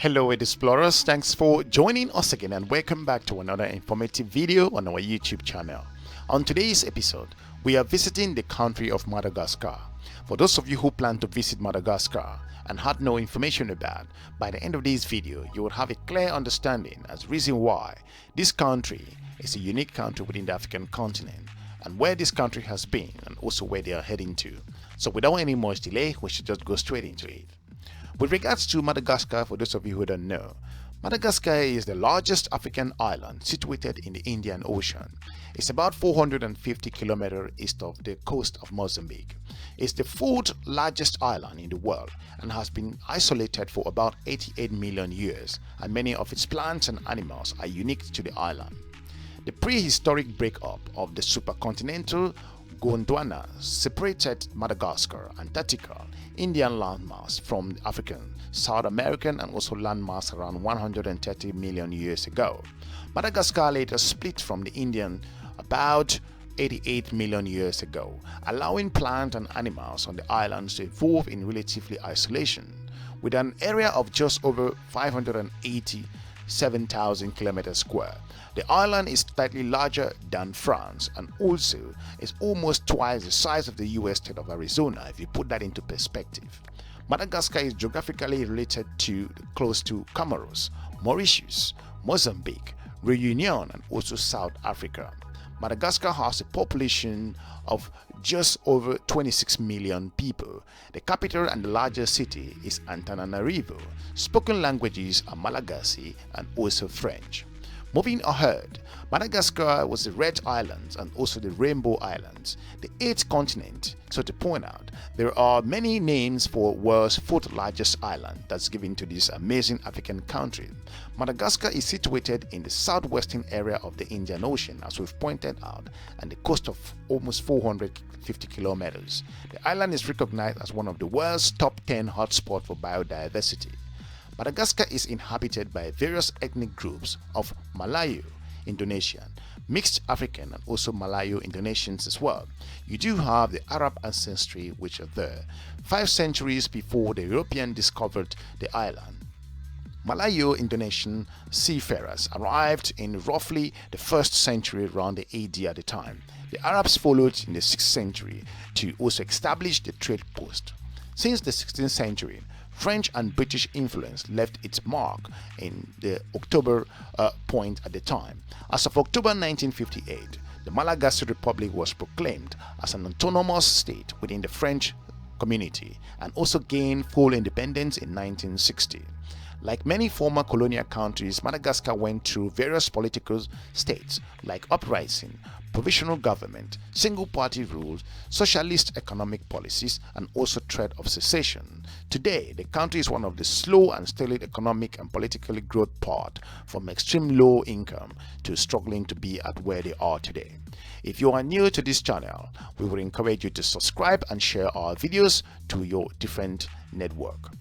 Hello EDUSPLORERs, thanks for joining us again and welcome back to another informative video on our YouTube channel. On today's episode, we are visiting the country of Madagascar. For those of you who plan to visit Madagascar and had no information about, by the end of this video, you will have a clear understanding as reason why this country is a unique country within the African continent and where this country has been and also where they are heading to. So without any much delay, we should just go straight into it. With regards to Madagascar, for those of you who don't know, Madagascar is the largest African island situated in the Indian Ocean. It's about 450 kilometers east of the coast of Mozambique. It's the fourth largest island in the world and has been isolated for about 88 million years, and many of its plants and animals are unique to the island. The prehistoric breakup of the supercontinental Gondwana separated Madagascar, Antarctica, Indian landmass from African, South American and also landmass around 130 million years ago. Madagascar later split from the Indian about 88 million years ago, allowing plants and animals on the islands to evolve in relatively isolation. With an area of just over 587,000 kilometers square, the island is slightly larger than France and also is almost twice the size of the US state of Arizona if you put that into perspective. Madagascar is geographically related to close to Comoros, Mauritius, Mozambique, Reunion and also South Africa. Madagascar has a population of just over 26 million people. The capital and the largest city is Antananarivo. Spoken languages are Malagasy and also French. Moving ahead, Madagascar was the Red Islands and also the Rainbow Islands, the eighth continent. So to point out, there are many names for world's fourth largest island that's given to this amazing African country. Madagascar is situated in the southwestern area of the Indian Ocean, as we've pointed out, and the coast of almost 450 kilometers. The island is recognized as one of the world's top 10 hotspots for biodiversity. Madagascar is inhabited by various ethnic groups of Malayo, Indonesian, mixed African and also Malayo-Indonesians as well. You do have the Arab ancestry which are there. 5 centuries before the European discovered the island, Malayo-Indonesian seafarers arrived in roughly the 1st century around the AD at the time. The Arabs followed in the 6th century to also establish the trade post. Since the 16th century, French and British influence left its mark in the October point at the time. As of October 1958, the Malagasy Republic was proclaimed as an autonomous state within the French community and also gained full independence in 1960. Like many former colonial countries, Madagascar went through various political states like uprising, provisional government, single-party rule, socialist economic policies, and also threat of secession. Today, the country is one of the slow and steady economic and politically growth path from extreme low income to struggling to be at where they are today. If you are new to this channel, we would encourage you to subscribe and share our videos to your different network.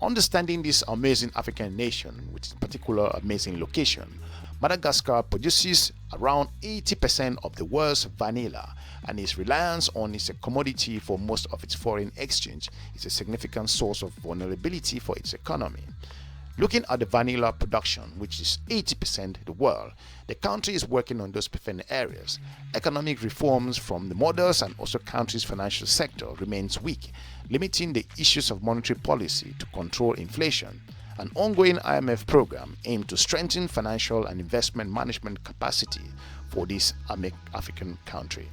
Understanding this amazing African nation with its particular amazing location, Madagascar produces around 80% of the world's vanilla, and its reliance on its commodity for most of its foreign exchange is a significant source of vulnerability for its economy. Looking at the vanilla production, which is 80% of the world, the country is working on those preferred areas. Economic reforms from the mothers and also country's financial sector remains weak, limiting the issues of monetary policy to control inflation. An ongoing IMF program aimed to strengthen financial and investment management capacity for this African country.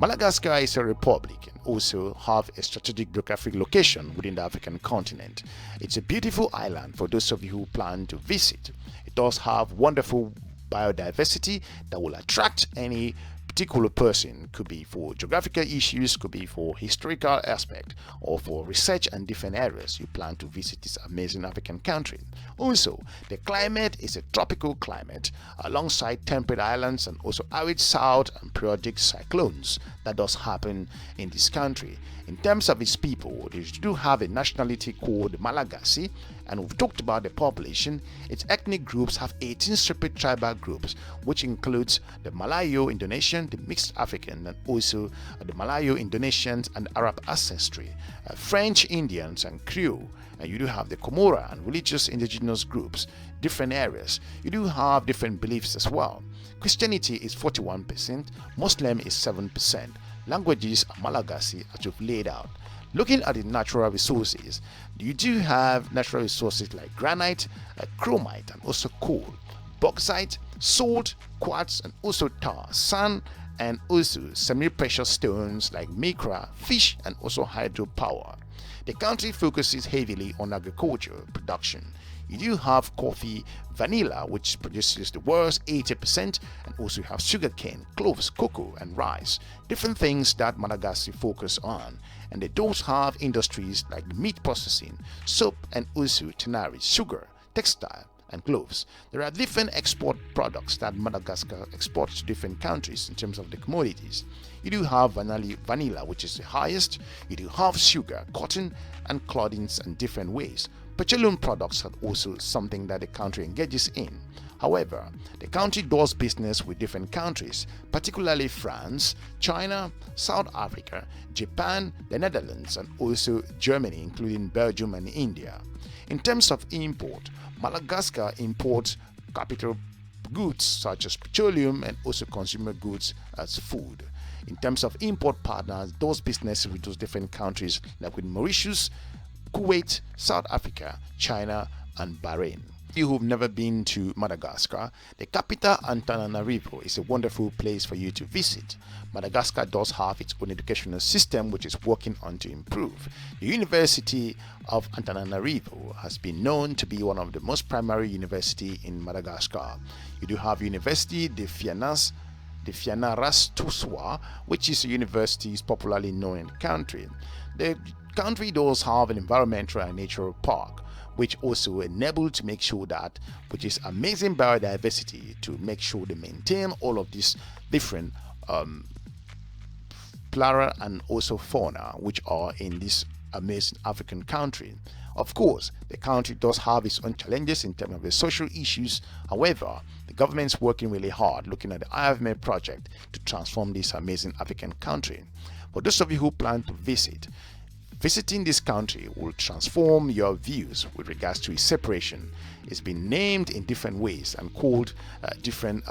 Madagascar is a republic and also have a strategic geographic location within the African continent. It's a beautiful island for those of you who plan to visit. It does have wonderful biodiversity that will attract any particular person. Could be for geographical issues, could be for historical aspect, or for research and different areas you plan to visit this amazing African country. Also, the climate is a tropical climate alongside temperate islands and also arid south and periodic cyclones that does happen in this country. In terms of its people, they do have a nationality called Malagasy, And we've talked about the population. Its ethnic groups have 18 separate tribal groups, which includes the Malayo-Indonesian, the mixed African, and also the Malayo-Indonesians and Arab ancestry, French Indians and Creole. And you do have the Comora and religious indigenous groups, different areas. You do have different beliefs as well. Christianity is 41%, Muslim is 7%. Languages are Malagasy, as you've laid out. Looking at the natural resources, you do have natural resources like granite, chromite, and also coal, bauxite, salt, quartz, and also tar, sand, and also semi-precious stones like mica, fish, and also hydropower. The country focuses heavily on agriculture production. You do have coffee, vanilla, which produces the world's 80%, and also you have sugarcane, cloves, cocoa, and rice. Different things that Madagascar focus on. And they do have industries like meat processing, soap, and also tannery, sugar, textile, and cloves. There are different export products that Madagascar exports to different countries in terms of the commodities. You do have vanilla, which is the highest. You do have sugar, cotton, and clothing in different ways. Petroleum products are also something that the country engages in. However, the country does business with different countries, particularly France, China, South Africa, Japan, the Netherlands, and also Germany, including Belgium and India. In terms of import, Madagascar imports capital goods such as petroleum and also consumer goods as food. In terms of import partners, does business with those different countries like with Mauritius, Kuwait, South Africa, China, and Bahrain. You who've never been to Madagascar, the capital Antananarivo is a wonderful place for you to visit. Madagascar does have its own educational system which is working on to improve. The University of Antananarivo has been known to be one of the most primary universities in Madagascar. You do have University de Fianarantsoa, which is a university popularly known in the country. The country does have an environmental and natural park, which also enable to make sure that, which is amazing biodiversity, to make sure they maintain all of these different flora and also fauna which are in this amazing African country. Of course, the country does have its own challenges in terms of the social issues. However, the government is working really hard looking at the IFMMI project to transform this amazing African country. For those of you who plan to visit, visiting this country will transform your views with regards to its separation. It's been named in different ways and called different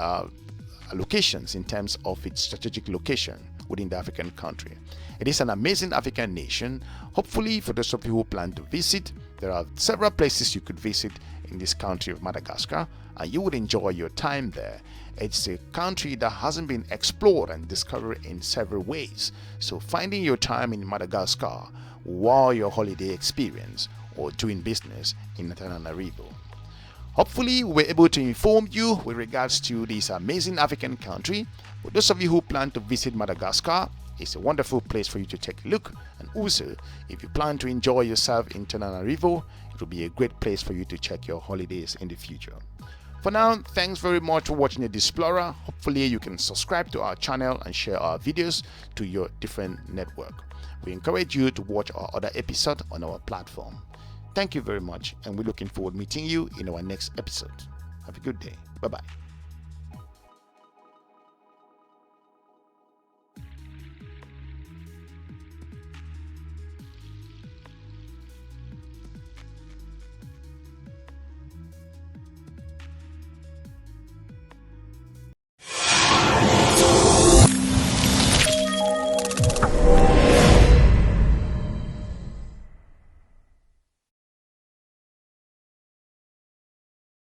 locations in terms of its strategic location within the African country. It is an amazing African nation. Hopefully, for those of you who plan to visit, there are several places you could visit in this country of Madagascar, and you would enjoy your time there. It's a country that hasn't been explored and discovered in several ways. So finding your time in Madagascar while your holiday experience or doing business in Antananarivo. Hopefully, we were able to inform you with regards to this amazing African country. For those of you who plan to visit Madagascar, it's a wonderful place for you to take a look. And also, if you plan to enjoy yourself in Antananarivo, it will be a great place for you to check your holidays in the future. For now, thanks very much for watching the EDUSPLORER. Hopefully, you can subscribe to our channel and share our videos to your different network. We encourage you to watch our other episodes on our platform. Thank you very much, and we're looking forward to meeting you in our next episode. Have a good day. Bye-bye.